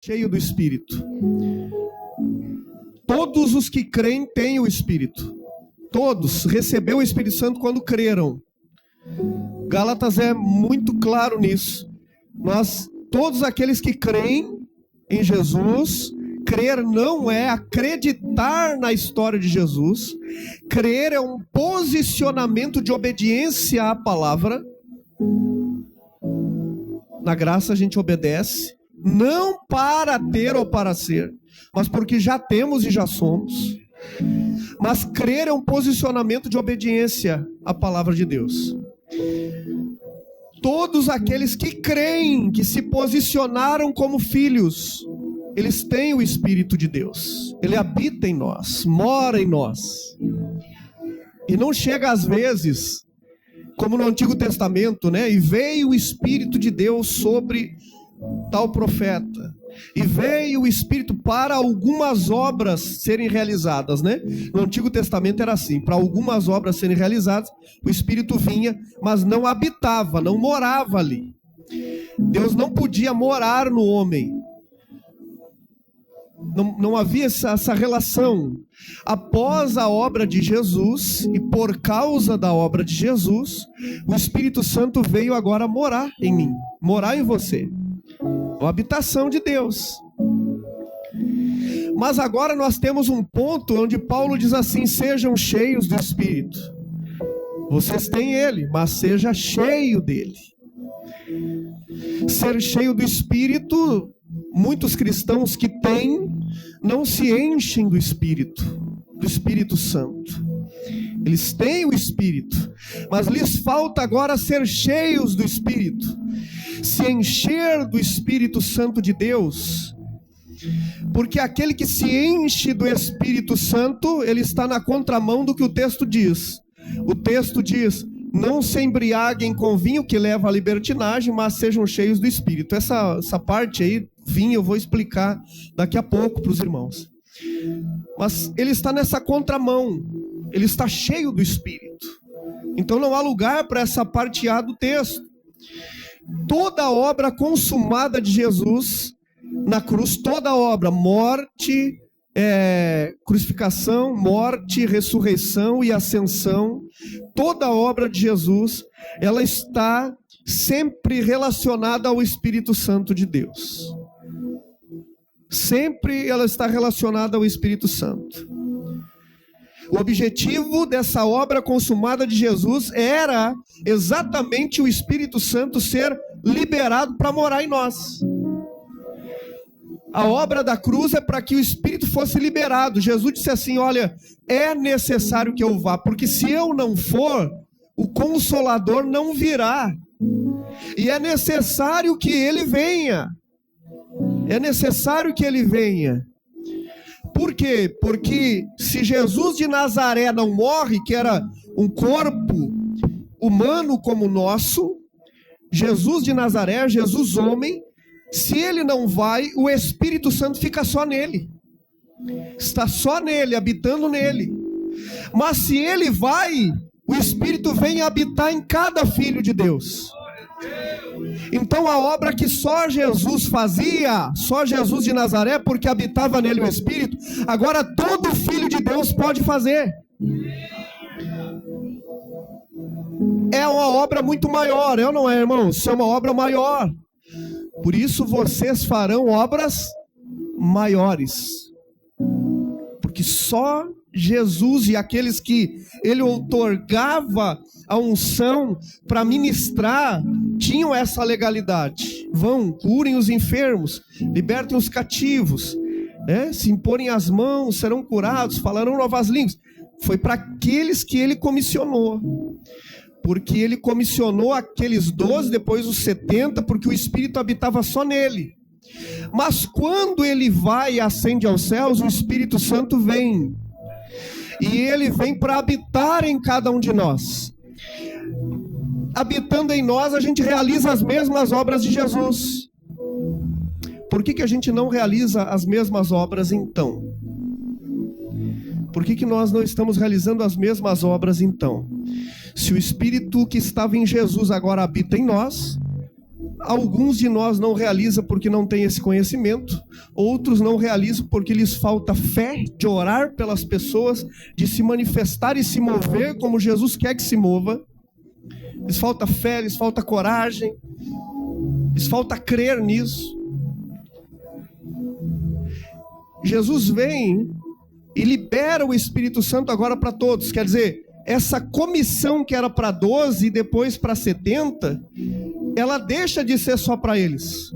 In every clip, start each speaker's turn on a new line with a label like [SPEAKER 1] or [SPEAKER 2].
[SPEAKER 1] cheio do Espírito. Todos os que creem têm o Espírito. Todos receberam o Espírito Santo quando creram. Gálatas é muito claro nisso. Todos aqueles que creem em Jesus, crer não é acreditar na história de Jesus. Crer é um posicionamento de obediência à palavra. Na graça a gente obedece, não para ter ou para ser, mas porque já temos e já somos. Mas crer é um posicionamento de obediência à palavra de Deus. Todos aqueles que creem, que se posicionaram como filhos, eles têm o Espírito de Deus. Ele habita em nós, mora em nós. E não chega às vezes, como no Antigo Testamento, né? E veio o Espírito de Deus sobre tal profeta. E veio o Espírito para algumas obras serem realizadas, né? No Antigo Testamento era assim, para algumas obras serem realizadas, o Espírito vinha, mas não habitava, não morava ali. Deus não podia morar no homem. Não havia essa relação. Após a obra de Jesus, e por causa da obra de Jesus, o Espírito Santo veio agora morar em mim, morar em você. A habitação de Deus. Mas agora nós temos um ponto onde Paulo diz assim: sejam cheios do Espírito. Vocês têm ele, mas seja cheio dele. Ser cheio do Espírito, muitos cristãos que têm, não se enchem do Espírito Santo. Eles têm o Espírito, mas lhes falta agora ser cheios do Espírito. Se encher do Espírito Santo de Deus, porque aquele que se enche do Espírito Santo, ele está na contramão do que o texto diz. O texto diz: não se embriaguem com vinho que leva à libertinagem, mas sejam cheios do Espírito. Essa parte aí, vinho, eu vou explicar daqui a pouco para os irmãos. Mas ele está nessa contramão, ele está cheio do Espírito. Então não há lugar para essa parte A do texto. Toda a obra consumada de Jesus na cruz, toda a obra, morte, crucificação, morte, ressurreição e ascensão, toda a obra de Jesus, ela está sempre relacionada ao Espírito Santo de Deus. Sempre ela está relacionada ao Espírito Santo. O objetivo dessa obra consumada de Jesus era exatamente o Espírito Santo ser liberado para morar em nós. A obra da cruz é para que o Espírito fosse liberado. Jesus disse assim: olha, é necessário que eu vá, porque se eu não for, o Consolador não virá. E é necessário que ele venha. É necessário que ele venha. Por quê? Porque se Jesus de Nazaré não morre, que era um corpo humano como o nosso, Jesus de Nazaré, Jesus homem, se ele não vai, o Espírito Santo fica só nele. Está só nele, habitando nele. Mas se ele vai, o Espírito vem habitar em cada filho de Deus. Então a obra que só Jesus fazia, só Jesus de Nazaré, porque habitava nele o Espírito, agora todo filho de Deus pode fazer. É uma obra muito maior, é ou não é, irmãos? Isso é uma obra maior. Por isso vocês farão obras maiores. Porque só Jesus e aqueles que ele outorgava a unção para ministrar tinham essa legalidade. Vão, curem os enfermos, libertem os cativos, se imporem as mãos, serão curados, falarão novas línguas. Foi para aqueles que ele comissionou. Porque ele comissionou aqueles 12, depois os 70, porque o Espírito habitava só nele. Mas quando ele vai e ascende aos céus, o Espírito Santo vem. E ele vem para habitar em cada um de nós. Habitando em nós, a gente realiza as mesmas obras de Jesus. Por que a gente não realiza as mesmas obras então? Por que nós não estamos realizando as mesmas obras então? Se o Espírito que estava em Jesus agora habita em nós, Alguns de nós não realizam porque não tem esse conhecimento, outros não realizam porque lhes falta fé de orar pelas pessoas, de se manifestar e se mover como Jesus quer que se mova. Lhes falta fé, lhes falta coragem, lhes falta crer nisso. Jesus vem e libera o Espírito Santo agora para todos. Quer dizer, essa comissão que era para 12 e depois para 70, ela deixa de ser só para eles,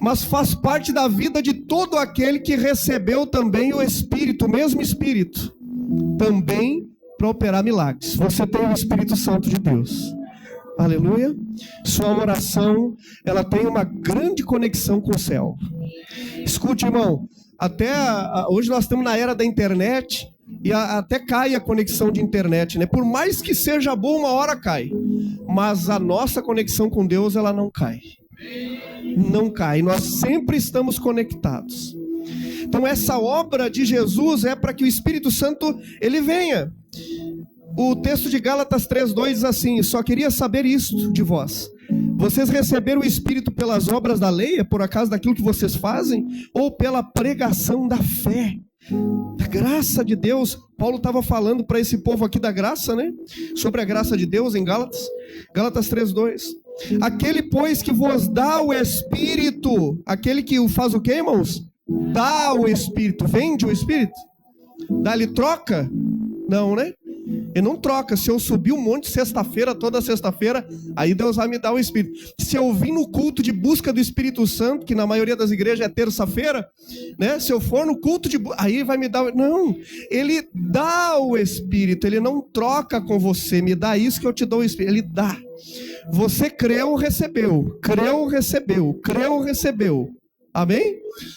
[SPEAKER 1] mas faz parte da vida de todo aquele que recebeu também o Espírito, o mesmo Espírito, também para operar milagres. Você tem o Espírito Santo de Deus. Aleluia. Sua oração, ela tem uma grande conexão com o céu. Escute, irmão, hoje nós estamos na era da internet, e até cai a conexão de internet, né? Por mais que seja boa, uma hora cai. Mas a nossa conexão com Deus, ela não cai. Não cai. Nós sempre estamos conectados. Então essa obra de Jesus é para que o Espírito Santo, ele venha. O texto de Gálatas 3:2 diz assim: só queria saber isto de vós. Vocês receberam o Espírito pelas obras da lei, é por acaso daquilo que vocês fazem? Ou pela pregação da fé? Da graça de Deus. Paulo estava falando para esse povo aqui da graça, né? Sobre a graça de Deus em Gálatas 3:2. Aquele, pois, que vos dá o Espírito, aquele que o faz o quê, irmãos? Dá o Espírito. Vende o Espírito? Dá, ele troca? Não, né? Ele não troca. Se eu subir um monte sexta-feira, toda sexta-feira, aí Deus vai me dar o Espírito. Se eu vim no culto de busca do Espírito Santo, que na maioria das igrejas é terça-feira, né? Se eu for no culto de busca, aí vai me dar... Não, ele dá o Espírito, ele não troca com você. Me dá isso que eu te dou o Espírito. Ele dá. Você creu, recebeu. Creu, recebeu. Creu, recebeu. Amém?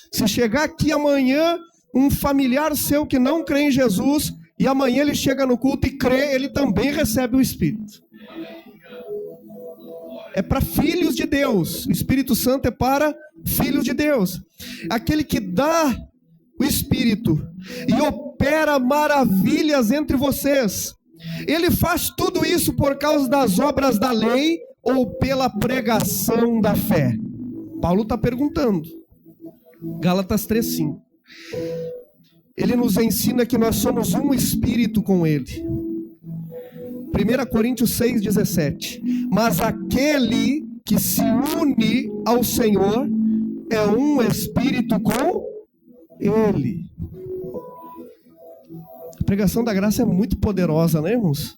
[SPEAKER 1] Se chegar aqui amanhã, um familiar seu que não crê em Jesus... E amanhã ele chega no culto e crê, ele também recebe o Espírito. É para filhos de Deus. O Espírito Santo é para filhos de Deus. Aquele que dá o Espírito e opera maravilhas entre vocês. Ele faz tudo isso por causa das obras da lei ou pela pregação da fé? Paulo está perguntando. Gálatas 3:5. Ele nos ensina que nós somos um espírito com ele. 1 Coríntios 6:17. Mas aquele que se une ao Senhor é um espírito com ele. A pregação da graça é muito poderosa, né, irmãos?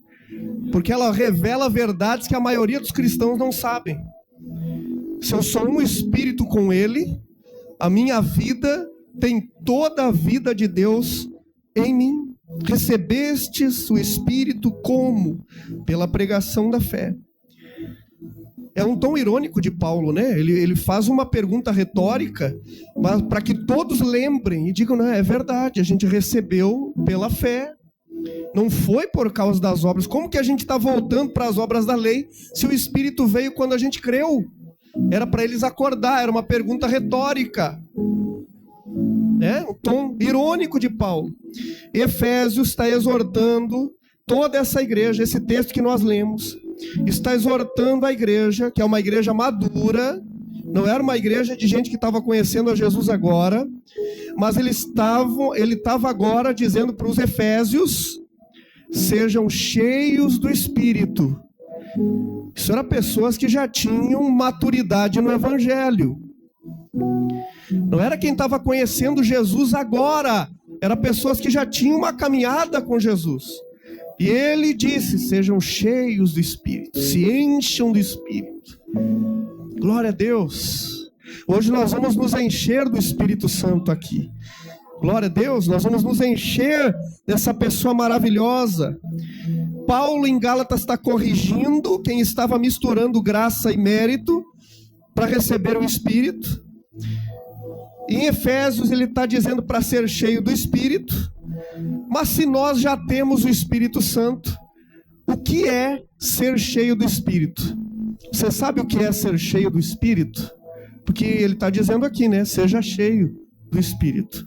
[SPEAKER 1] Porque ela revela verdades que a maioria dos cristãos não sabem. Se eu sou um espírito com ele, a minha vida tem toda a vida de Deus em mim. Recebestes o Espírito como? Pela pregação da fé. É um tom irônico de Paulo, né? Ele faz uma pergunta retórica, mas para que todos lembrem e digam, não, é verdade, a gente recebeu pela fé. Não foi por causa das obras. Como que a gente está voltando para as obras da lei, se o Espírito veio quando a gente creu? Era para eles acordar, era uma pergunta retórica. Um tom irônico de Paulo. Efésios está exortando toda essa igreja, esse texto que nós lemos, está exortando a igreja, que é uma igreja madura, não era uma igreja de gente que estava conhecendo a Jesus agora, mas ele estava agora dizendo para os efésios, sejam cheios do Espírito. Isso eram pessoas que já tinham maturidade no Evangelho. Não era quem estava conhecendo Jesus agora, eram pessoas que já tinham uma caminhada com Jesus. E ele disse, sejam cheios do Espírito, se encham do Espírito. Glória a Deus. Hoje nós vamos nos encher do Espírito Santo aqui. Glória a Deus, nós vamos nos encher dessa pessoa maravilhosa. Paulo em Gálatas está corrigindo quem estava misturando graça e mérito para receber o Espírito. Em Efésios ele está dizendo para ser cheio do Espírito. Mas se nós já temos o Espírito Santo, o que é ser cheio do Espírito? Você sabe o que é ser cheio do Espírito? Porque ele está dizendo aqui, né? Seja cheio do Espírito.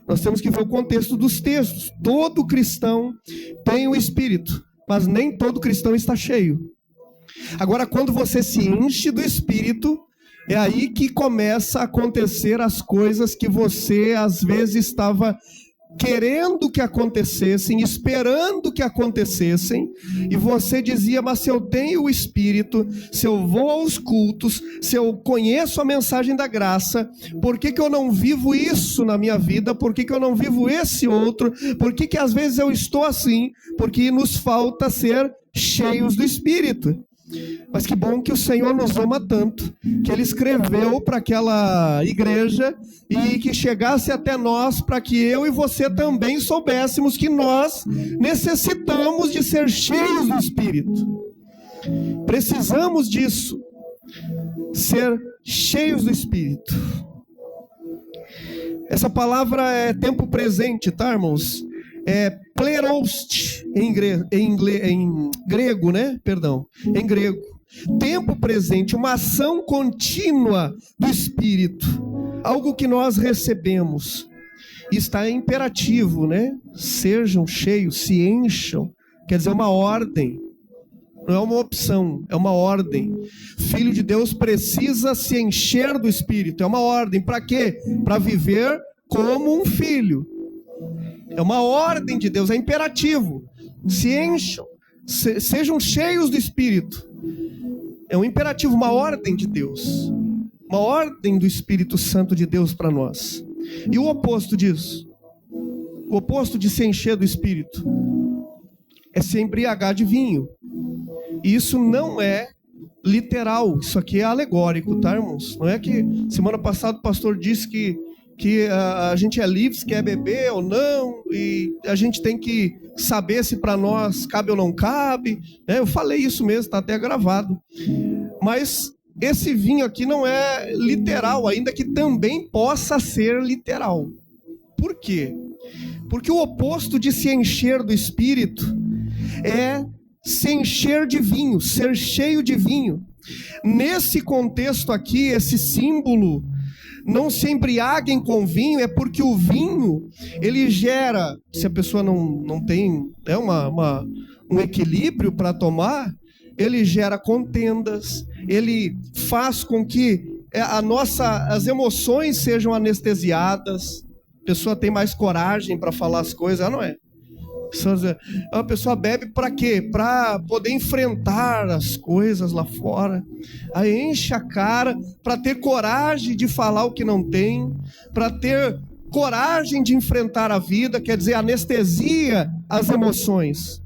[SPEAKER 1] Nós temos que ver o contexto dos textos. Todo cristão tem o Espírito, mas nem todo cristão está cheio. Agora, quando você se enche do Espírito, É aí que começa a acontecer as coisas que você às vezes estava querendo que acontecessem, esperando que acontecessem, e você dizia: mas se eu tenho o Espírito, se eu vou aos cultos, se eu conheço a mensagem da graça, por que eu não vivo isso na minha vida? Por que eu não vivo esse outro? Por que às vezes eu estou assim? Porque nos falta ser cheios do Espírito. Mas que bom que o Senhor nos ama tanto, que Ele escreveu para aquela igreja e que chegasse até nós, para que eu e você também soubéssemos que nós necessitamos de ser cheios do Espírito. Precisamos disso, ser cheios do Espírito. Essa palavra é tempo presente, tá, irmãos? É plerost em grego, né? Perdão, em grego. Tempo presente, uma ação contínua do Espírito, algo que nós recebemos. Está em imperativo, né? Sejam cheios, se encham. Quer dizer, uma ordem. Não é uma opção, é uma ordem. Filho de Deus precisa se encher do Espírito. É uma ordem. Para quê? Para viver como um filho. É uma ordem de Deus, é imperativo. Se encham, sejam cheios do Espírito. É um imperativo, uma ordem de Deus. Uma ordem do Espírito Santo de Deus para nós. E o oposto disso? O oposto de se encher do Espírito é se embriagar de vinho. E isso não é literal, isso aqui é alegórico, tá, irmãos? Não é que semana passada o pastor disse que a gente é livre se quer beber ou não, e a gente tem que saber se para nós cabe ou não cabe, né? Eu falei isso mesmo, está até gravado. Mas esse vinho aqui não é literal, ainda que também possa ser literal. Por quê? Porque o oposto de se encher do Espírito é se encher de vinho, ser cheio de vinho. Nesse contexto aqui, esse símbolo, não se embriaguem com vinho, é porque o vinho, ele gera, se a pessoa não tem um equilíbrio para tomar, ele gera contendas, ele faz com que as emoções sejam anestesiadas, a pessoa tem mais coragem para falar as coisas, não é? A pessoa bebe para quê? Para poder enfrentar as coisas lá fora. Aí enche a cara para ter coragem de falar o que não tem, para ter coragem de enfrentar a vida, quer dizer, anestesia as emoções.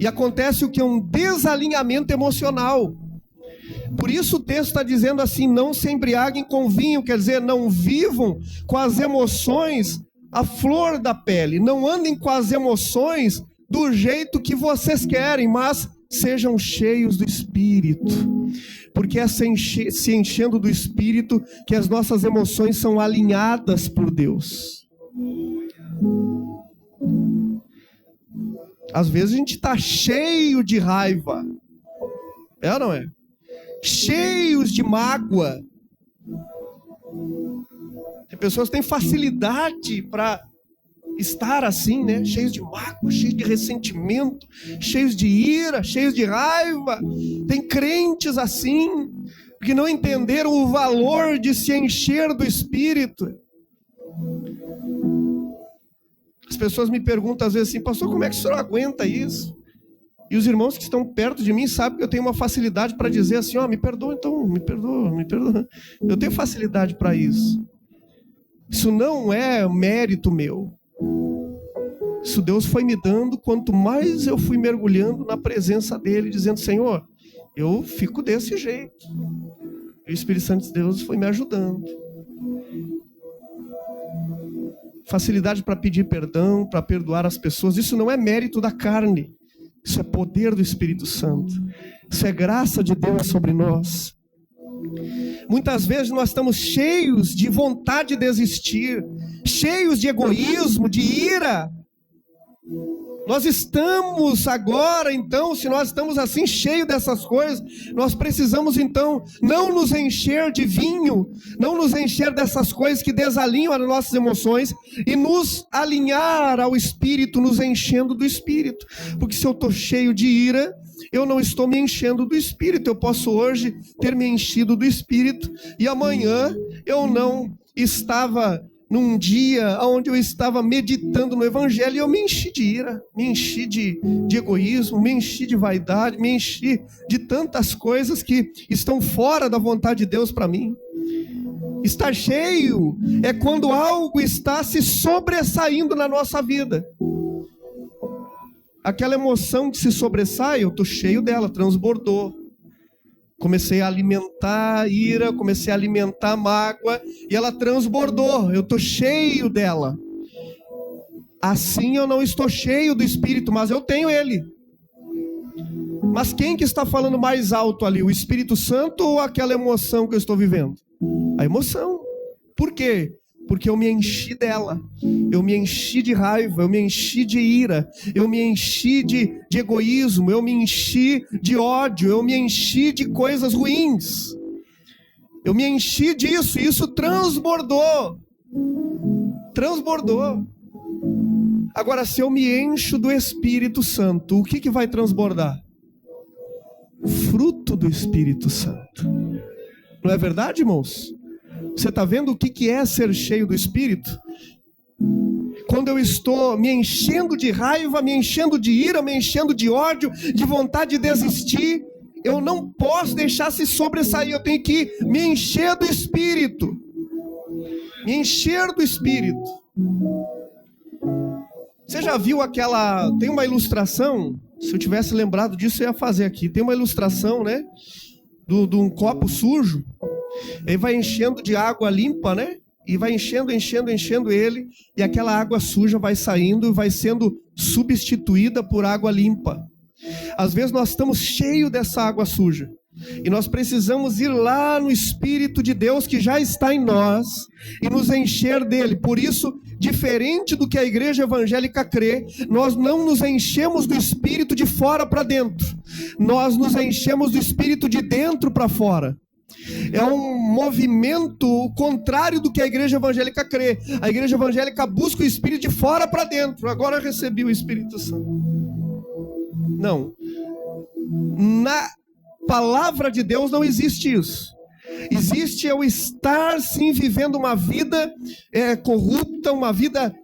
[SPEAKER 1] E acontece o que? Um desalinhamento emocional. Por isso o texto está dizendo assim: não se embriaguem com vinho, quer dizer, não vivam com as emoções a flor da pele, não andem com as emoções do jeito que vocês querem, mas sejam cheios do Espírito, porque é se enchendo do Espírito que as nossas emoções são alinhadas por Deus. Às vezes a gente está cheio de raiva, é ou não é? Cheios de mágoa. Tem pessoas que têm facilidade para estar assim, né? Cheios de mágoa, cheios de ressentimento, cheios de ira, cheios de raiva. Tem crentes assim, que não entenderam o valor de se encher do Espírito. As pessoas me perguntam às vezes assim: pastor, como é que o senhor aguenta isso? E os irmãos que estão perto de mim sabem que eu tenho uma facilidade para dizer assim: ó, me perdoa então, me perdoa, me perdoa. Eu tenho facilidade para isso. Isso não é mérito meu. Isso Deus foi me dando, quanto mais eu fui mergulhando na presença dele, dizendo: Senhor, eu fico desse jeito. E o Espírito Santo de Deus foi me ajudando. Facilidade para pedir perdão, para perdoar as pessoas. Isso não é mérito da carne. Isso é poder do Espírito Santo. Isso é graça de Deus sobre nós. Muitas vezes nós estamos cheios de vontade de desistir, cheios de egoísmo, de ira. Nós estamos agora, então, se nós estamos assim cheios dessas coisas, nós precisamos então não nos encher de vinho, não nos encher dessas coisas que desalinham as nossas emoções e nos alinhar ao Espírito, nos enchendo do Espírito. Porque se eu estou cheio de ira, eu não estou me enchendo do Espírito. Eu posso hoje ter me enchido do Espírito e amanhã eu não estava num dia onde eu estava meditando no Evangelho e eu me enchi de ira, me enchi de egoísmo, me enchi de vaidade, me enchi de tantas coisas que estão fora da vontade de Deus para mim. Estar cheio é quando algo está se sobressaindo na nossa vida. Aquela emoção que se sobressai, eu estou cheio dela, transbordou. Comecei a alimentar a ira, comecei a alimentar a mágoa, e ela transbordou, eu estou cheio dela. Assim eu não estou cheio do Espírito, mas eu tenho ele. Mas quem que está falando mais alto ali, o Espírito Santo ou aquela emoção que eu estou vivendo? A emoção. Por quê? Porque eu me enchi dela, eu me enchi de raiva, eu me enchi de ira, eu me enchi de egoísmo, eu me enchi de ódio, eu me enchi de coisas ruins, eu me enchi disso, e isso transbordou. Agora, se eu me encho do Espírito Santo, o que vai transbordar? Fruto do Espírito Santo. Não é verdade, irmãos? Você está vendo o que é ser cheio do Espírito? Quando eu estou me enchendo de raiva, me enchendo de ira, me enchendo de ódio, de vontade de desistir, eu não posso deixar se sobressair, eu tenho que me encher do Espírito. Me encher do Espírito. Você já viu aquela... Tem uma ilustração, se eu tivesse lembrado disso, eu ia fazer aqui. Tem uma ilustração, né? De um copo sujo. Ele vai enchendo de água limpa, né? E vai enchendo ele. E aquela água suja vai saindo e vai sendo substituída por água limpa. Às vezes nós estamos cheios dessa água suja. E nós precisamos ir lá no Espírito de Deus que já está em nós e nos encher dele. Por isso, diferente do que a igreja evangélica crê, nós não nos enchemos do Espírito de fora para dentro. Nós nos enchemos do Espírito de dentro para fora. É um movimento contrário do que a igreja evangélica crê. A igreja evangélica busca o Espírito de fora para dentro. Agora eu recebi o Espírito Santo. Não. Na palavra de Deus não existe isso. Existe eu estar sim vivendo uma vida corrupta, uma vida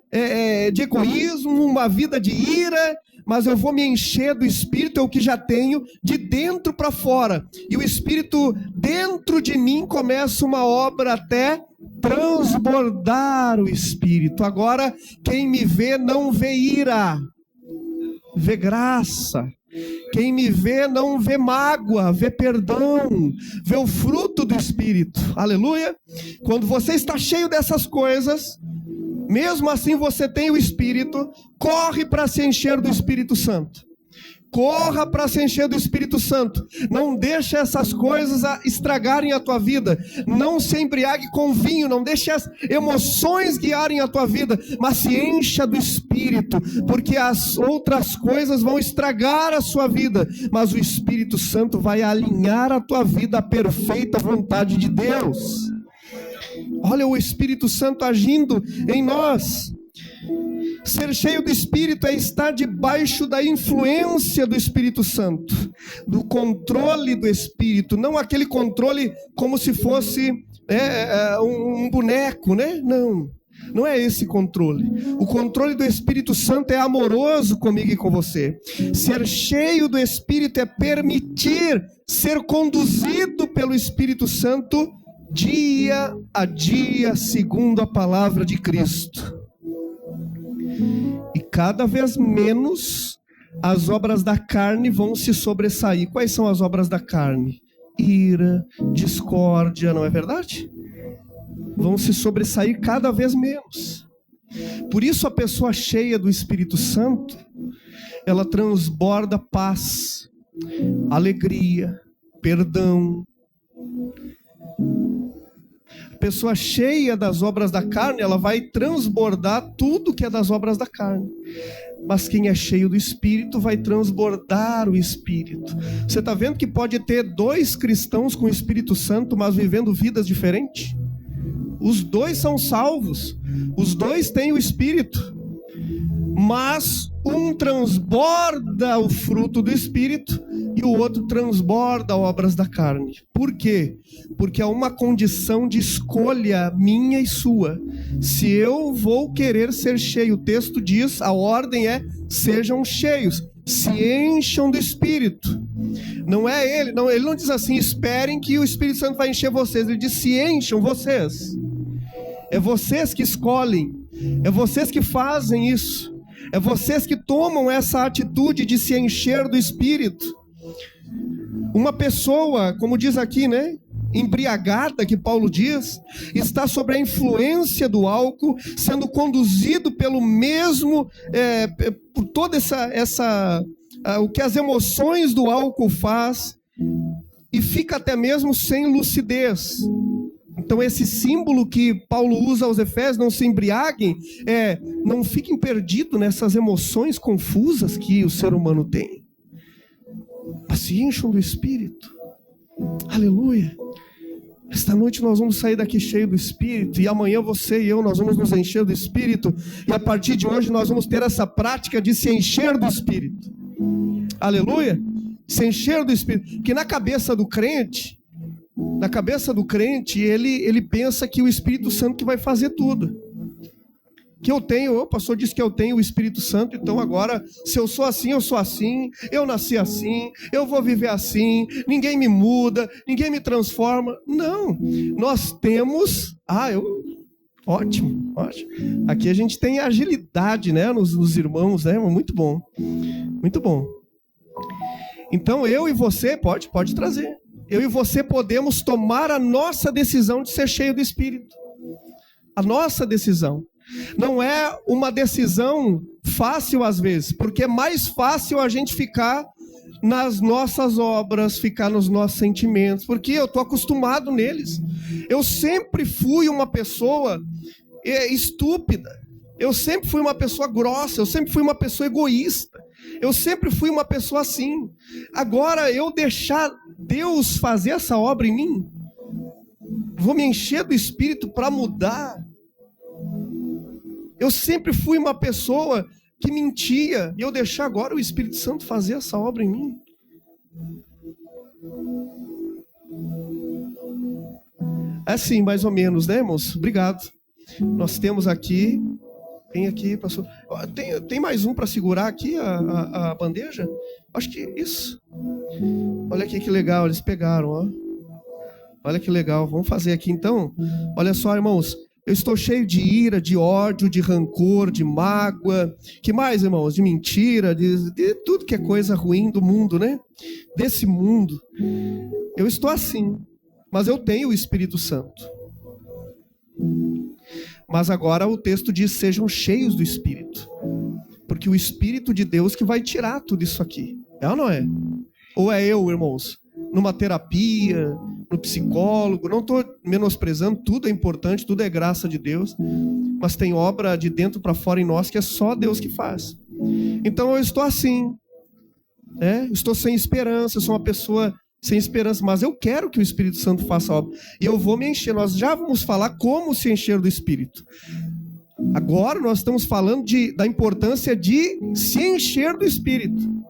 [SPEAKER 1] de egoísmo, uma vida de ira, mas eu vou me encher do Espírito, é o que já tenho, de dentro para fora. E o Espírito dentro de mim começa uma obra até transbordar o Espírito. Agora, quem me vê não vê ira, vê graça. Quem me vê não vê mágoa, vê perdão, vê o fruto do Espírito. Aleluia! Quando você está cheio dessas coisas, mesmo assim você tem o Espírito, corre para se encher do Espírito Santo. Corra para se encher do Espírito Santo. Não deixe essas coisas estragarem a tua vida. Não se embriague com vinho. Não deixe as emoções guiarem a tua vida. Mas se encha do Espírito. Porque as outras coisas vão estragar a sua vida. Mas o Espírito Santo vai alinhar a tua vida à perfeita vontade de Deus. Olha o Espírito Santo agindo em nós. Ser cheio do Espírito é estar debaixo da influência do Espírito Santo, do controle do Espírito, não aquele controle como se fosse um boneco, né? Não é esse controle. O controle do Espírito Santo é amoroso comigo e com você. Ser cheio do Espírito é permitir ser conduzido pelo Espírito Santo dia a dia, segundo a palavra de Cristo. E cada vez menos as obras da carne vão se sobressair. Quais são as obras da carne? Ira, discórdia, não é verdade? Vão se sobressair cada vez menos. Por isso a pessoa cheia do Espírito Santo, ela transborda paz, alegria, perdão. Pessoa cheia das obras da carne, ela vai transbordar tudo que é das obras da carne. Mas quem é cheio do Espírito vai transbordar o Espírito. Você está vendo que pode ter dois cristãos com o Espírito Santo, mas vivendo vidas diferentes? Os dois são salvos, os dois têm o Espírito, mas um transborda o fruto do Espírito e o outro transborda obras da carne. Por quê? Porque é uma condição de escolha minha e sua. Se eu vou querer ser cheio, o texto diz, a ordem é: sejam cheios, se encham do Espírito. Não é ele não diz assim: esperem que o Espírito Santo vai encher vocês. Ele diz: se encham vocês. É vocês que escolhem, é vocês que fazem isso, é vocês que tomam essa atitude de se encher do Espírito. Uma pessoa, como diz aqui, né, embriagada, que Paulo diz, está sob a influência do álcool, sendo conduzido pelo mesmo, por toda o que as emoções do álcool faz, e fica até mesmo sem lucidez. Então esse símbolo que Paulo usa aos Efésios, não se embriaguem, não fiquem perdidos nessas emoções confusas que o ser humano tem. Mas se encham do Espírito. Aleluia. Esta noite nós vamos sair daqui cheio do Espírito, e amanhã você e eu, nós vamos nos encher do Espírito, e a partir de hoje nós vamos ter essa prática de se encher do Espírito. Aleluia. Se encher do Espírito. Porque na cabeça do crente, ele pensa que o Espírito Santo que vai fazer tudo. Que eu tenho, o pastor disse que eu tenho o Espírito Santo, então agora, se eu sou assim, eu sou assim, eu nasci assim, eu vou viver assim, ninguém me muda, ninguém me transforma. Não, nós temos, ótimo. Aqui a gente tem agilidade, né, nos irmãos, né, muito bom. Então eu e você, pode trazer, eu e você podemos tomar a nossa decisão de ser cheio do Espírito. A nossa decisão. Não é uma decisão fácil às vezes, porque é mais fácil a gente ficar nas nossas obras, ficar nos nossos sentimentos, porque eu estou acostumado neles. Eu sempre fui uma pessoa estúpida, eu sempre fui uma pessoa grossa, eu sempre fui uma pessoa egoísta, eu sempre fui uma pessoa assim. Agora eu deixar Deus fazer essa obra em mim, vou me encher do Espírito para mudar. Eu sempre fui uma pessoa que mentia, e eu deixar agora o Espírito Santo fazer essa obra em mim. É assim, mais ou menos, né, irmãos? Obrigado. Nós temos aqui, tem aqui, pastor. Tem mais um para segurar aqui a bandeja? Acho que isso. Olha aqui que legal, eles pegaram, ó. Olha que legal, vamos fazer aqui então. Olha só, irmãos. Eu estou cheio de ira, de ódio, de rancor, de mágoa. Que mais, irmãos? De mentira, de tudo que é coisa ruim do mundo, né? Desse mundo. Eu estou assim, mas eu tenho o Espírito Santo. Mas agora o texto diz: sejam cheios do Espírito. Porque o Espírito de Deus que vai tirar tudo isso aqui. É ou não é? Ou é eu, irmãos? Numa terapia, no psicólogo, não estou menosprezando, tudo é importante, tudo é graça de Deus, mas tem obra de dentro para fora em nós que é só Deus que faz. Então eu estou assim, estou sem esperança, eu sou uma pessoa sem esperança, mas eu quero que o Espírito Santo faça a obra, e eu vou me encher. Nós já vamos falar como se encher do Espírito. Agora nós estamos falando da importância de se encher do Espírito.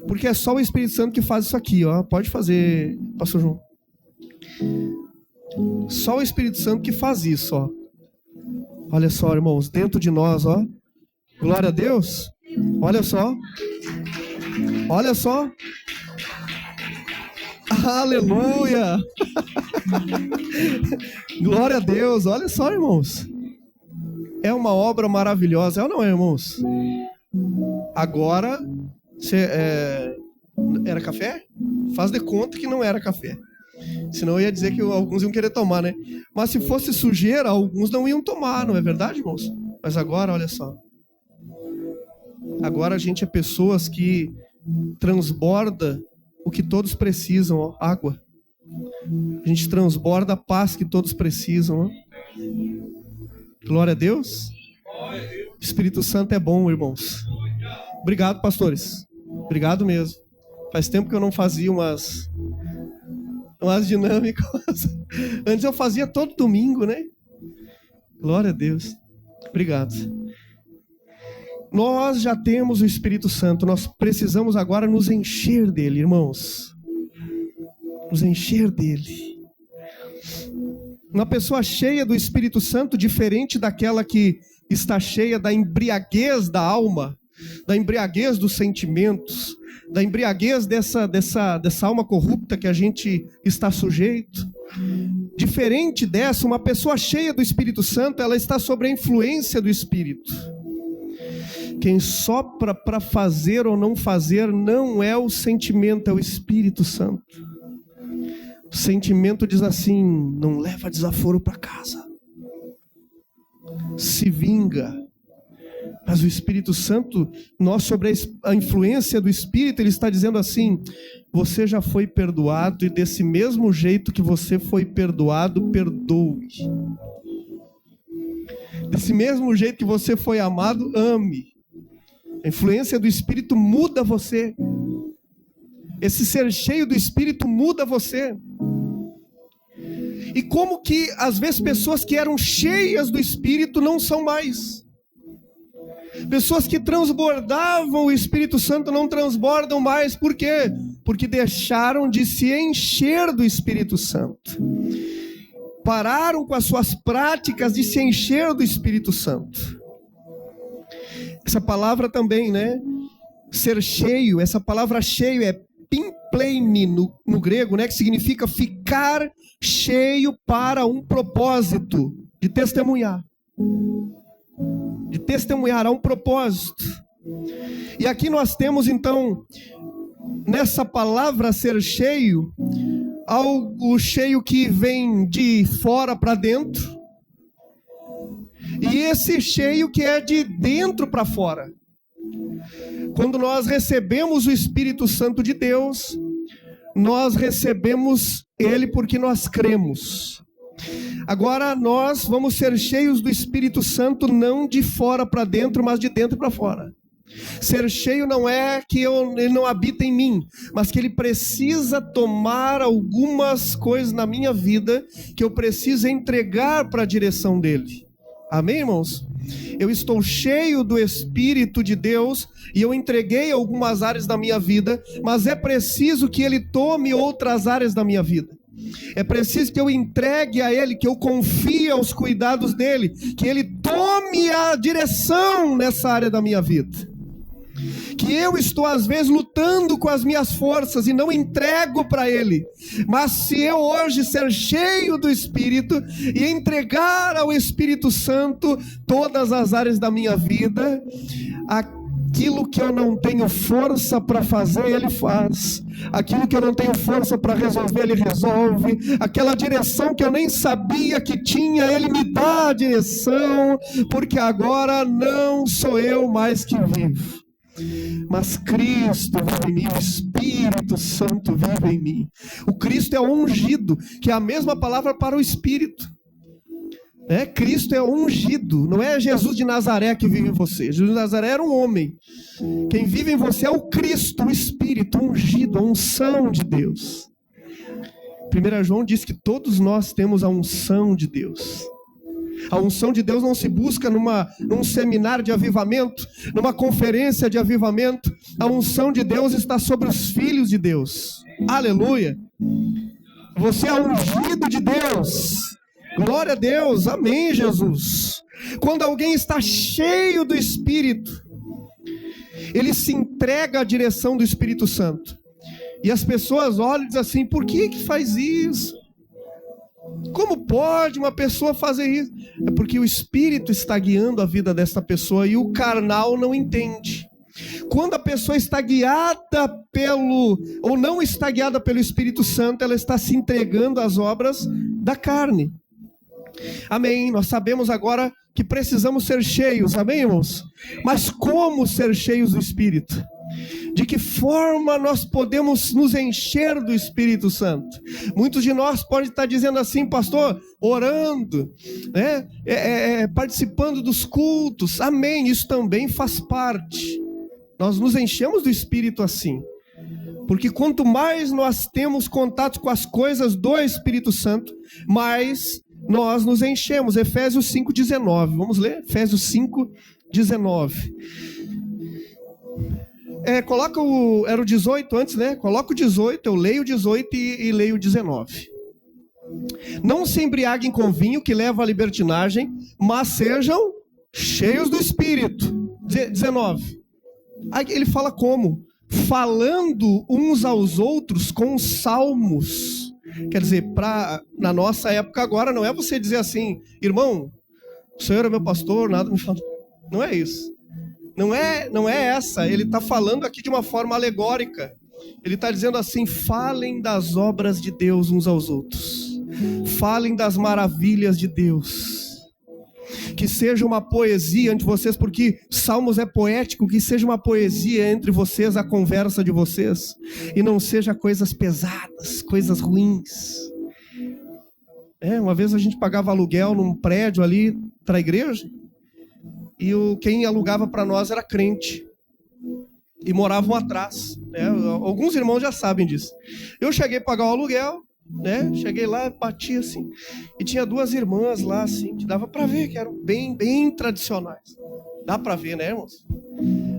[SPEAKER 1] Porque é só o Espírito Santo que faz isso aqui, ó. Pode fazer, pastor João. Só o Espírito Santo que faz isso, ó. Olha só, irmãos, dentro de nós, ó. Glória a Deus. Olha só. Olha só. Aleluia. Glória a Deus. Olha só, irmãos. É uma obra maravilhosa, é ou não é, irmãos? Agora... era café? Faz de conta que não era café. Senão eu ia dizer que alguns iam querer tomar, né? Mas se fosse sujeira, alguns não iam tomar, não é verdade, irmãos? Mas agora, olha só. Agora a gente é pessoas que transborda o que todos precisam, ó, água. A gente transborda a paz que todos precisam, ó. Glória a Deus. Espírito Santo é bom, irmãos. Obrigado, pastores. Obrigado mesmo. Faz tempo que eu não fazia umas dinâmicas. Antes eu fazia todo domingo, né? Glória a Deus. Obrigado. Nós já temos o Espírito Santo, nós precisamos agora nos encher dele, irmãos. Nos encher dele. Uma pessoa cheia do Espírito Santo, diferente daquela que está cheia da embriaguez da alma, da embriaguez dos sentimentos, da embriaguez dessa alma corrupta que a gente está sujeito. Diferente dessa, uma pessoa cheia do Espírito Santo, ela está sob a influência do Espírito. Quem sopra para fazer ou não fazer não é o sentimento, é o Espírito Santo. O sentimento diz assim: não leva desaforo para casa, se vinga. Mas o Espírito Santo, nós sobre a influência do Espírito, ele está dizendo assim: você já foi perdoado, e desse mesmo jeito que você foi perdoado, perdoe. Desse mesmo jeito que você foi amado, ame. A influência do Espírito muda você. Esse ser cheio do Espírito muda você. E como que às vezes pessoas que eram cheias do Espírito não são mais? Pessoas que transbordavam o Espírito Santo não transbordam mais. Por quê? Porque deixaram de se encher do Espírito Santo. Pararam com as suas práticas de se encher do Espírito Santo. Essa palavra também, né? Ser cheio, essa palavra cheio é pimpleime no grego, né? Que significa ficar cheio para um propósito, de testemunhar. De testemunhar a um propósito. E aqui nós temos então, nessa palavra ser cheio, algo cheio que vem de fora para dentro. E esse cheio que é de dentro para fora. Quando nós recebemos o Espírito Santo de Deus, nós recebemos ele porque nós cremos. Agora nós vamos ser cheios do Espírito Santo não de fora para dentro, mas de dentro para fora. Ser cheio não é que ele não habita em mim, mas que ele precisa tomar algumas coisas na minha vida que eu preciso entregar para a direção dele. Amém, irmãos? Eu estou cheio do Espírito de Deus e eu entreguei algumas áreas da minha vida, mas é preciso que ele tome outras áreas da minha vida. É preciso que eu entregue a ele, que eu confie aos cuidados dele, que ele tome a direção nessa área da minha vida. Que eu estou às vezes lutando com as minhas forças e não entrego para ele. Mas se eu hoje ser cheio do Espírito e entregar ao Espírito Santo todas as áreas da minha vida, aquilo que eu não tenho força para fazer, ele faz. Aquilo que eu não tenho força para resolver, ele resolve. Aquela direção que eu nem sabia que tinha, ele me dá a direção. Porque agora não sou eu mais que vivo, mas Cristo vive em mim, o Espírito Santo vive em mim. O Cristo é ungido, que é a mesma palavra para o Espírito. Cristo é ungido, não é Jesus de Nazaré que vive em você. Jesus de Nazaré era um homem. Quem vive em você é o Cristo, o Espírito ungido, a unção de Deus. 1 João diz que todos nós temos a unção de Deus. A unção de Deus não se busca num seminário de avivamento, numa conferência de avivamento. A unção de Deus está sobre os filhos de Deus. Aleluia! Você é ungido de Deus. Glória a Deus, amém, Jesus. Quando alguém está cheio do Espírito, ele se entrega à direção do Espírito Santo. E as pessoas olham e dizem assim: por que faz isso? Como pode uma pessoa fazer isso? É porque o Espírito está guiando a vida dessa pessoa e o carnal não entende. Quando a pessoa está guiada ou não está guiada pelo Espírito Santo, ela está se entregando às obras da carne. Amém? Nós sabemos agora que precisamos ser cheios, amém, irmãos? Mas como ser cheios do Espírito? De que forma nós podemos nos encher do Espírito Santo? Muitos de nós podem estar dizendo assim: pastor, orando, né? Participando dos cultos, amém, isso também faz parte. Nós nos enchemos do Espírito assim, porque quanto mais nós temos contato com as coisas do Espírito Santo, mais nós nos enchemos. Efésios 5,19, vamos ler? Efésios 5,19. Coloca era o 18 antes, né? Coloca o 18, eu leio o 18 e leio o 19. Não se embriaguem com vinho que leva à libertinagem, mas sejam cheios do Espírito. 19. Aí ele fala como? Falando uns aos outros com salmos. Quer dizer, na nossa época agora, não é você dizer assim, irmão, o senhor é meu pastor, nada me fala. Não é isso. Não é essa. Ele está falando aqui de uma forma alegórica. Ele está dizendo assim, falem das obras de Deus uns aos outros. Falem das maravilhas de Deus. Que seja uma poesia entre vocês, porque Salmos é poético, que seja uma poesia entre vocês, a conversa de vocês, e não seja coisas pesadas, coisas ruins. Uma vez a gente pagava aluguel num prédio ali para a igreja, e quem alugava para nós era crente, e moravam atrás. Alguns irmãos já sabem disso. Eu cheguei a pagar o aluguel, cheguei lá, bati assim, e tinha duas irmãs lá, assim, que dava para ver que eram bem, bem tradicionais. Dá para ver, né, irmãos?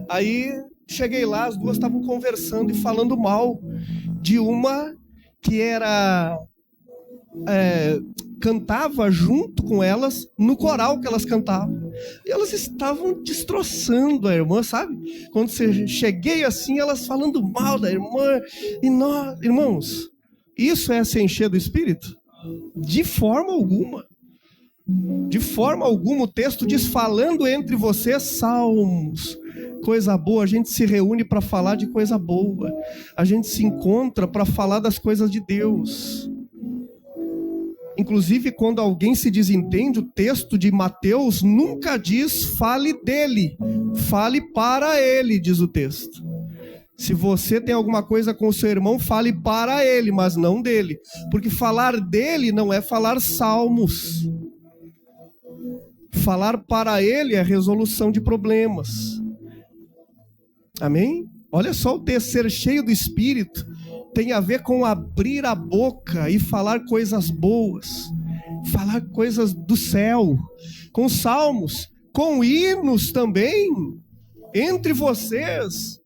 [SPEAKER 1] Aí cheguei lá, as duas estavam conversando e falando mal de uma que era cantava junto com elas no coral que elas cantavam. E elas estavam destroçando a irmã, sabe? Quando cheguei assim, elas falando mal da irmã. E nós, irmãos, isso é se encher do Espírito? De forma alguma. De forma alguma. O texto diz, falando entre vocês salmos. Coisa boa, a gente se reúne para falar de coisa boa. A gente se encontra para falar das coisas de Deus. Inclusive, quando alguém se desentende, o texto de Mateus nunca diz fale dele. Fale para ele, diz o texto. Se você tem alguma coisa com o seu irmão, fale para ele, mas não dele. Porque falar dele não é falar salmos. Falar para ele é resolução de problemas. Amém? Olha só o texto, ser cheio do Espírito tem a ver com abrir a boca e falar coisas boas. Falar coisas do céu. Com salmos, com hinos também, entre vocês.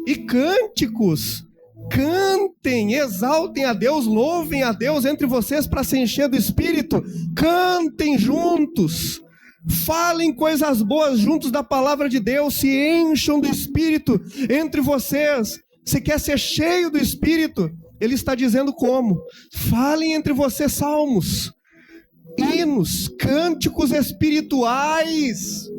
[SPEAKER 1] E cânticos, cantem, exaltem a Deus, louvem a Deus entre vocês para se encher do Espírito, cantem juntos, falem coisas boas juntos da palavra de Deus, se encham do Espírito entre vocês. Se quer ser cheio do Espírito, ele está dizendo como? Falem entre vocês salmos, hinos, cânticos espirituais.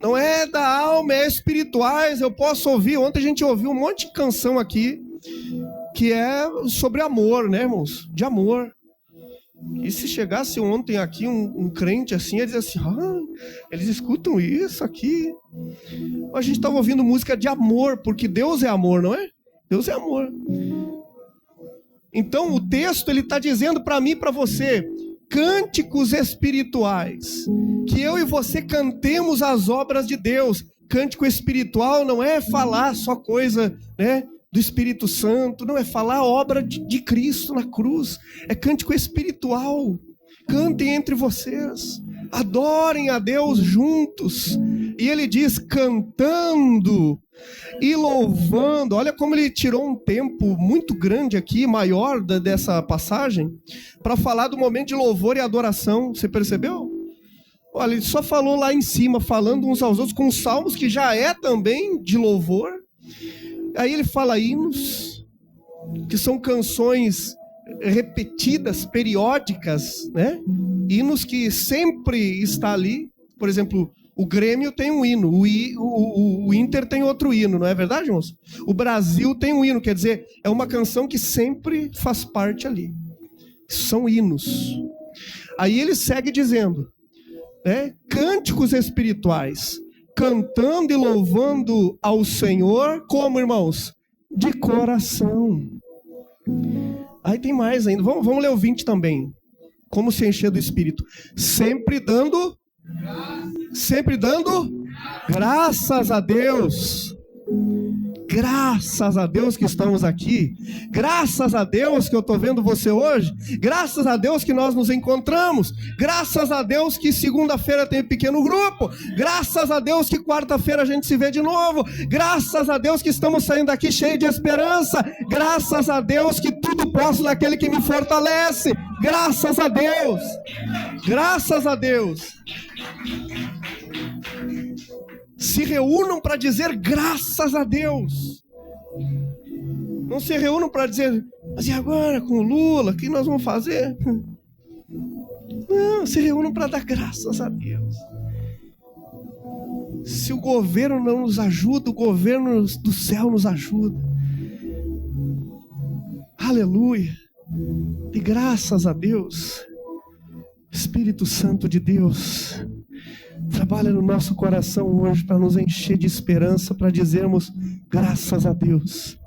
[SPEAKER 1] Não é da alma, é espirituais. Eu posso ouvir, ontem a gente ouviu um monte de canção aqui, que é sobre amor, né, irmãos? De amor. E se chegasse ontem aqui um crente assim, ele diz assim, eles escutam isso aqui. A gente estava ouvindo música de amor, porque Deus é amor, não é? Deus é amor. Então o texto ele está dizendo para mim e para você, cânticos espirituais, que eu e você cantemos as obras de Deus. Cântico espiritual não é falar só coisa, né, do Espírito Santo, não é falar a obra de Cristo na cruz, é cântico espiritual. Cantem entre vocês, adorem a Deus juntos. E ele diz cantando e louvando. Olha como ele tirou um tempo muito grande aqui, maior dessa passagem, para falar do momento de louvor e adoração. Você percebeu? Olha, ele só falou lá em cima, falando uns aos outros, com os salmos, que já é também de louvor. Aí ele fala hinos, que são canções repetidas, periódicas, né? Hinos que sempre está ali. Por exemplo, o Grêmio tem um hino, o Inter tem outro hino, não é verdade, irmãos? O Brasil tem um hino, quer dizer, é uma canção que sempre faz parte ali. São hinos. Aí ele segue dizendo, né? Cânticos espirituais, cantando e louvando ao Senhor, como, irmãos? De coração. Aí tem mais ainda, vamos ler o 20 também. Como se encher do Espírito? Sempre dando graças a Deus Graças a Deus que estamos aqui, graças a Deus que eu estou vendo você hoje, graças a Deus que nós nos encontramos, graças a Deus que segunda-feira tem pequeno grupo, graças a Deus que quarta-feira a gente se vê de novo, graças a Deus que estamos saindo daqui cheio de esperança, graças a Deus que tudo posso naquele que me fortalece, graças a Deus, graças a Deus. Se reúnam para dizer graças a Deus. Não se reúnam para dizer, mas e agora com o Lula, o que nós vamos fazer? Não, se reúnam para dar graças a Deus. Se o governo não nos ajuda, o governo do céu nos ajuda. Aleluia. E graças a Deus, Espírito Santo de Deus, trabalha no nosso coração hoje para nos encher de esperança, para dizermos graças a Deus.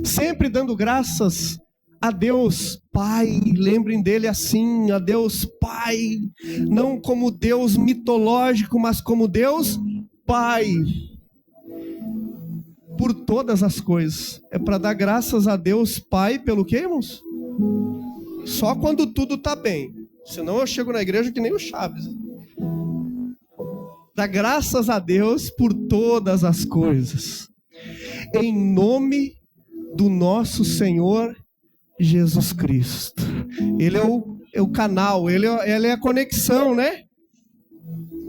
[SPEAKER 1] Sempre dando graças a Deus Pai, lembrem dele assim, a Deus Pai, não como Deus mitológico, mas como Deus Pai, por todas as coisas. É para dar graças a Deus Pai pelo quê, irmãos? Só quando tudo está bem, senão eu chego na igreja que nem o Chaves. Dá graças a Deus por todas as coisas, em nome do nosso Senhor Jesus Cristo. Ele é o canal, ele é a conexão, né?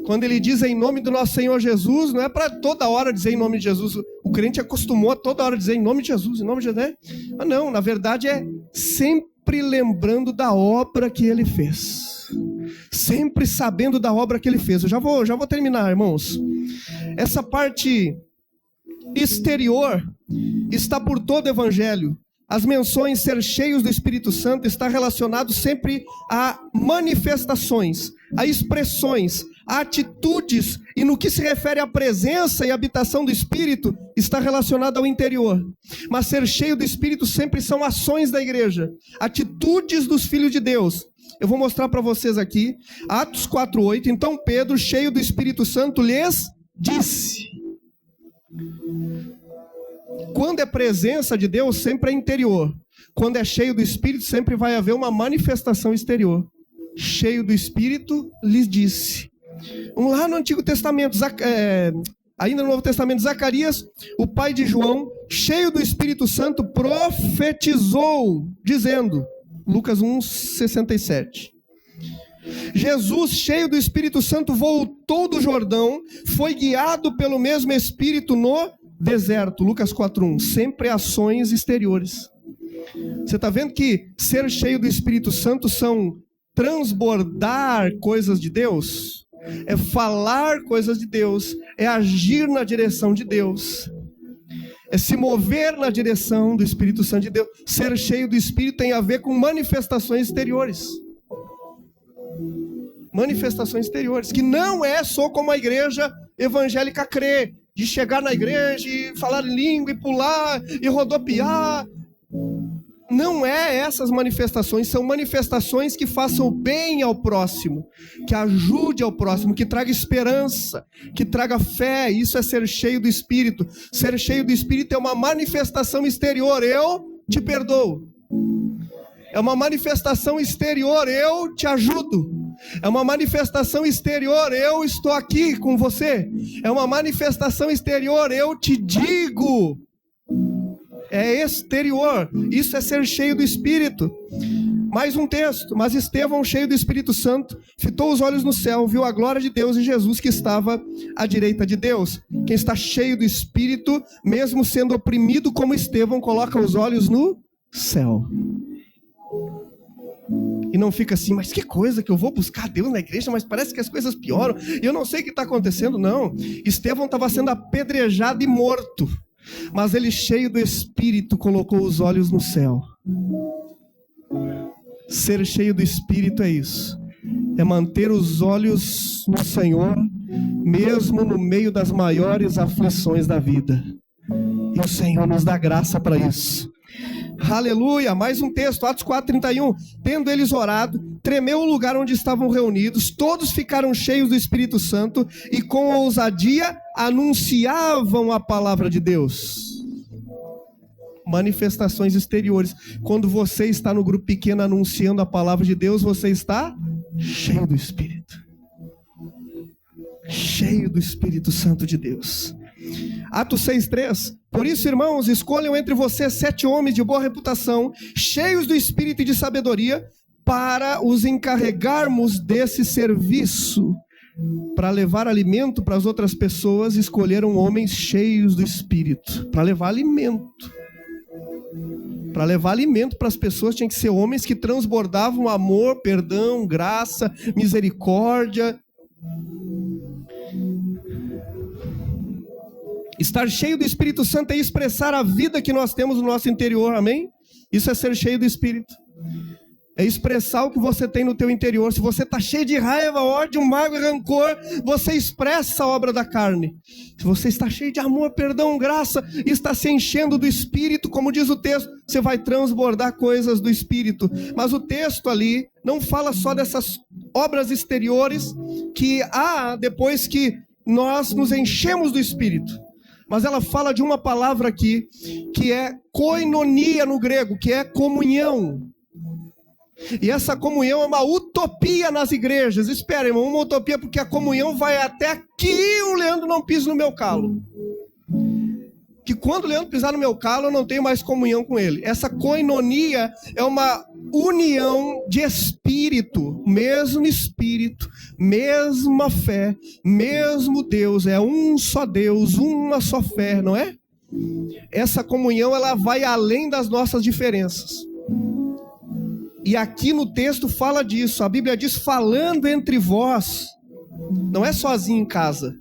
[SPEAKER 1] Quando ele diz em nome do nosso Senhor Jesus, não é para toda hora dizer em nome de Jesus. O crente acostumou a toda hora dizer em nome de Jesus, em nome de Jesus, né? Mas não, na verdade é sempre lembrando da obra que ele fez. Sempre sabendo da obra que ele fez. Eu já vou terminar, irmãos. Essa parte exterior está por todo o evangelho. As menções ser cheios do Espírito Santo está relacionado sempre a manifestações, a expressões, a atitudes, e no que se refere à presença e habitação do Espírito, está relacionado ao interior. Mas ser cheio do Espírito sempre são ações da igreja, atitudes dos filhos de Deus. Eu vou mostrar para vocês aqui, Atos 4:8. Então Pedro, cheio do Espírito Santo, lhes disse. Quando é presença de Deus, sempre é interior. Quando é cheio do Espírito, sempre vai haver uma manifestação exterior. Cheio do Espírito, lhes disse. Vamos lá no Antigo Testamento, ainda no Novo Testamento, Zacarias, o pai de João, cheio do Espírito Santo, profetizou, dizendo, Lucas 1:67. Jesus, cheio do Espírito Santo, voltou do Jordão, foi guiado pelo mesmo Espírito no deserto. Lucas 4:1. Sempre ações exteriores. Você está vendo que ser cheio do Espírito Santo são transbordar coisas de Deus? É falar coisas de Deus, é agir na direção de Deus, é se mover na direção do Espírito Santo de Deus. Ser cheio do Espírito tem a ver com manifestações exteriores. Manifestações exteriores, que não é só como a igreja evangélica crê, de chegar na igreja e falar em língua e pular e rodopiar. Não é essas manifestações, são manifestações que façam bem ao próximo, que ajude ao próximo, que traga esperança, que traga fé. Isso é ser cheio do Espírito. Ser cheio do Espírito é uma manifestação exterior, eu te perdoo. É uma manifestação exterior, eu te ajudo. É uma manifestação exterior, eu estou aqui com você. É uma manifestação exterior, eu te digo. É exterior. Isso é ser cheio do Espírito. Mais um texto. Mas Estevão, cheio do Espírito Santo, fitou os olhos no céu, viu a glória de Deus e Jesus que estava à direita de Deus. Quem está cheio do Espírito, mesmo sendo oprimido como Estevão, coloca os olhos no céu. E não fica assim, mas que coisa que eu vou buscar Deus na igreja, mas parece que as coisas pioram, e eu não sei o que está acontecendo. Não, Estevão estava sendo apedrejado e morto, mas ele, cheio do Espírito, colocou os olhos no céu. Ser cheio do Espírito é isso, é manter os olhos no Senhor, mesmo no meio das maiores aflições da vida, e o Senhor nos dá graça para isso. Aleluia, mais um texto, Atos 4:31. Tendo eles orado, tremeu o lugar onde estavam reunidos, todos ficaram cheios do Espírito Santo e com ousadia anunciavam a palavra de Deus. manifestações exteriores. Quando você está no grupo pequeno anunciando a palavra de Deus, você está cheio do Espírito. Cheio do Espírito Santo de Deus. Atos 6:3. Por isso, irmãos, escolham entre vocês 7 homens de boa reputação, cheios do Espírito e de sabedoria, para os encarregarmos desse serviço. Para levar alimento para as outras pessoas, escolheram homens cheios do Espírito. Para levar alimento. Para levar alimento para as pessoas, tinha que ser homens que transbordavam amor, perdão, graça, misericórdia. Estar cheio do Espírito Santo é expressar a vida que nós temos no nosso interior, amém? Isso é ser cheio do Espírito. É expressar o que você tem no teu interior. Se você está cheio de raiva, ódio, mágoa e rancor, você expressa a obra da carne. Se você está cheio de amor, perdão, graça, e está se enchendo do Espírito, como diz o texto, você vai transbordar coisas do Espírito. Mas o texto ali não fala só dessas obras exteriores que há depois que nós nos enchemos do Espírito. Mas ela fala de uma palavra aqui, que é koinonia no grego, que é comunhão. E essa comunhão é uma utopia nas igrejas. Espera, irmão, uma utopia, porque a comunhão vai até aqui, o Leandro não pisa no meu calo. Que quando o Leandro pisar no meu calo, eu não tenho mais comunhão com ele. Essa koinonia é uma união de espírito, mesma fé, mesmo Deus, é um só Deus, uma só fé, não é? Essa comunhão, ela vai além das nossas diferenças. E aqui no texto fala disso. A Bíblia diz falando entre vós. Não é sozinho em casa.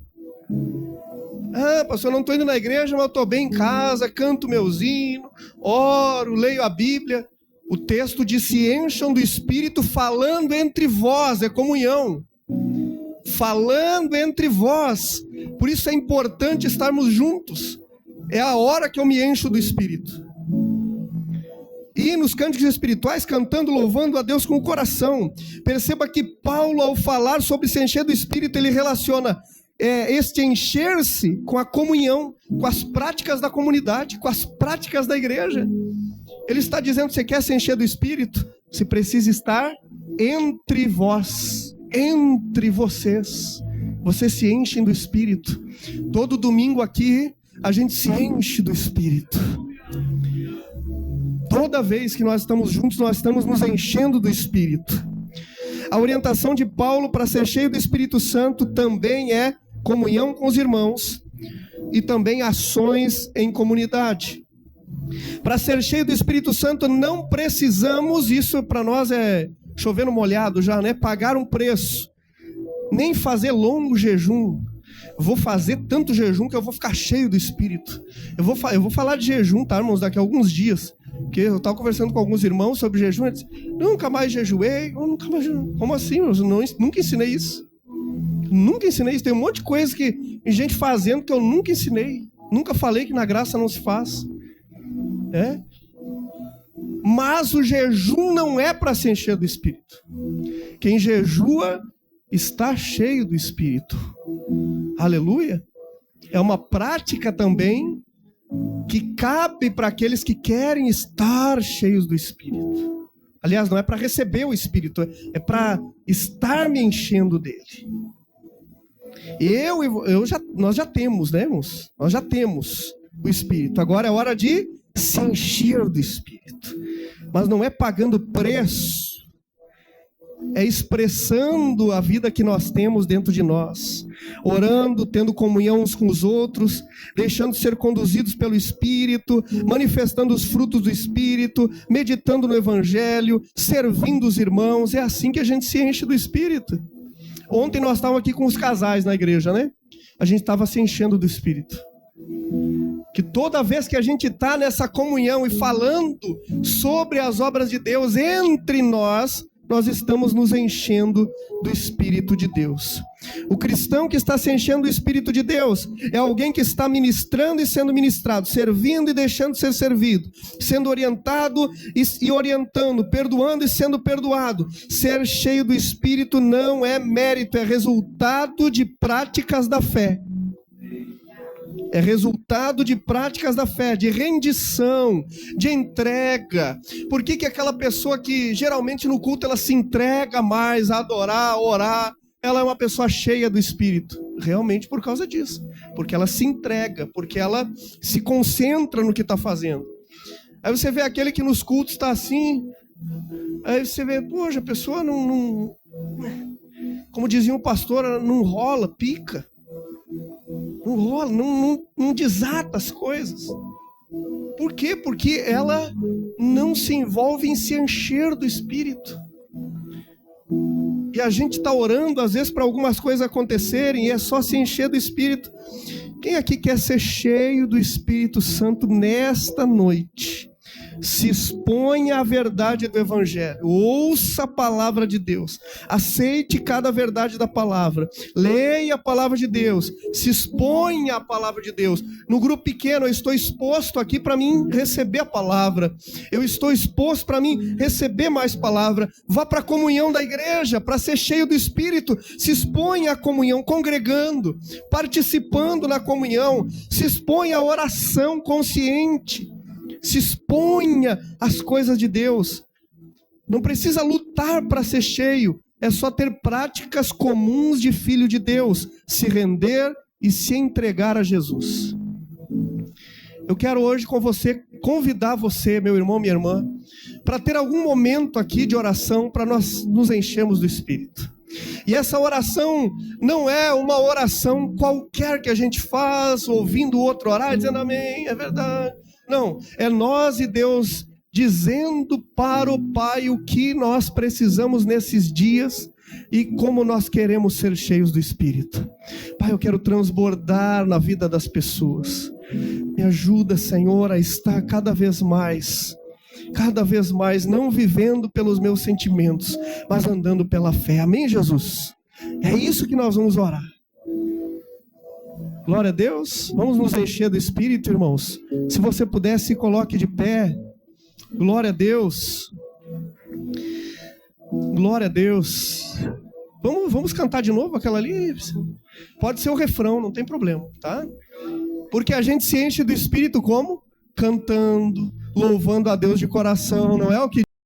[SPEAKER 1] Ah, pastor, eu não estou indo na igreja, mas eu estou bem em casa, canto meus hinos, oro, leio a Bíblia. O texto diz: se encham do Espírito falando entre vós, é comunhão. Falando entre vós. Por isso é importante estarmos juntos. É a hora que eu me encho do Espírito. E nos cânticos espirituais, cantando, louvando a Deus com o coração. Perceba que Paulo, ao falar sobre se encher do Espírito, ele relaciona este encher-se com a comunhão, com as práticas da comunidade, com as práticas da igreja. Ele está dizendo: você quer se encher do Espírito? Você precisa estar entre vós, entre vocês. Vocês se enchem do Espírito. Todo domingo aqui, a gente se enche do Espírito. Toda vez que nós estamos juntos, nós estamos nos enchendo do Espírito. A orientação de Paulo para ser cheio do Espírito Santo também é comunhão com os irmãos e também ações em comunidade. Para ser cheio do Espírito Santo não precisamos, isso para nós é chover no molhado já, né? Pagar um preço, nem fazer longo jejum. Vou fazer tanto jejum que eu vou ficar cheio do Espírito. Eu vou falar de jejum, tá, irmãos, daqui a alguns dias. Porque eu estava conversando com alguns irmãos sobre jejum. Eles disseram: nunca mais jejuei. Nunca mais jejuei. Como assim? Eu nunca ensinei isso. Nunca ensinei isso. Tem um monte de coisa que tem gente fazendo que eu nunca ensinei. Nunca falei que na graça não se faz. Mas o jejum não é para se encher do Espírito. Quem jejua está cheio do Espírito. Aleluia. É uma prática também que cabe para aqueles que querem estar cheios do Espírito. Aliás, não é para receber o Espírito, é para estar me enchendo dele. Nós já temos, né, irmãos? Nós já temos o Espírito. Agora é hora de se encher do Espírito. Mas não é pagando preço. É expressando a vida que nós temos dentro de nós, orando, tendo comunhão uns com os outros, deixando ser conduzidos pelo Espírito, manifestando os frutos do Espírito, meditando no Evangelho, servindo os irmãos. É assim que a gente se enche do Espírito. Ontem nós estávamos aqui com os casais na igreja, né? A gente estava se enchendo do Espírito. Que toda vez que a gente está nessa comunhão e falando sobre as obras de Deus entre nós estamos nos enchendo do Espírito de Deus. O cristão que está se enchendo do Espírito de Deus é alguém que está ministrando e sendo ministrado, servindo e deixando de ser servido, sendo orientado e orientando, perdoando e sendo perdoado. Ser cheio do Espírito não é mérito, é resultado de práticas da fé. É resultado de práticas da fé, de rendição, de entrega. Por que aquela pessoa que geralmente no culto ela se entrega mais a adorar, a orar, ela é uma pessoa cheia do Espírito? Realmente por causa disso. Porque ela se entrega, porque ela se concentra no que está fazendo. Aí você vê aquele que nos cultos está assim, aí você vê, poxa, a pessoa não como dizia um pastor, não rola, pica. Não rola, não desata as coisas. Por quê? Porque ela não se envolve em se encher do Espírito. E a gente está orando, às vezes, para algumas coisas acontecerem, e é só se encher do Espírito. Quem aqui quer ser cheio do Espírito Santo nesta noite? Se exponha à verdade do Evangelho, ouça a palavra de Deus, aceite cada verdade da palavra, leia a palavra de Deus, se exponha à palavra de Deus. No grupo pequeno eu estou exposto aqui para mim receber a palavra, eu estou exposto para mim receber mais palavra. Vá para a comunhão da igreja, para ser cheio do Espírito, se exponha à comunhão, congregando, participando na comunhão, se exponha à oração consciente, se exponha às coisas de Deus. Não precisa lutar para ser cheio, é só ter práticas comuns de filho de Deus, se render e se entregar a Jesus. Eu quero hoje com você, convidar você, meu irmão, minha irmã, para ter algum momento aqui de oração, para nós nos enchermos do Espírito. E essa oração não é uma oração qualquer que a gente faz, ouvindo o outro orar, dizendo amém, é verdade. Não, é nós e Deus dizendo para o Pai o que nós precisamos nesses dias e como nós queremos ser cheios do Espírito. Pai, eu quero transbordar na vida das pessoas. Me ajuda, Senhor, a estar cada vez mais, não vivendo pelos meus sentimentos, mas andando pela fé. Amém, Jesus? É isso que nós vamos orar. Glória a Deus. Vamos nos encher do Espírito, irmãos. Se você puder, se coloque de pé. Glória a Deus. Glória a Deus. Vamos cantar de novo aquela ali? Pode ser o refrão, não tem problema, tá? Porque a gente se enche do Espírito como? Cantando, louvando a Deus de coração, não é o que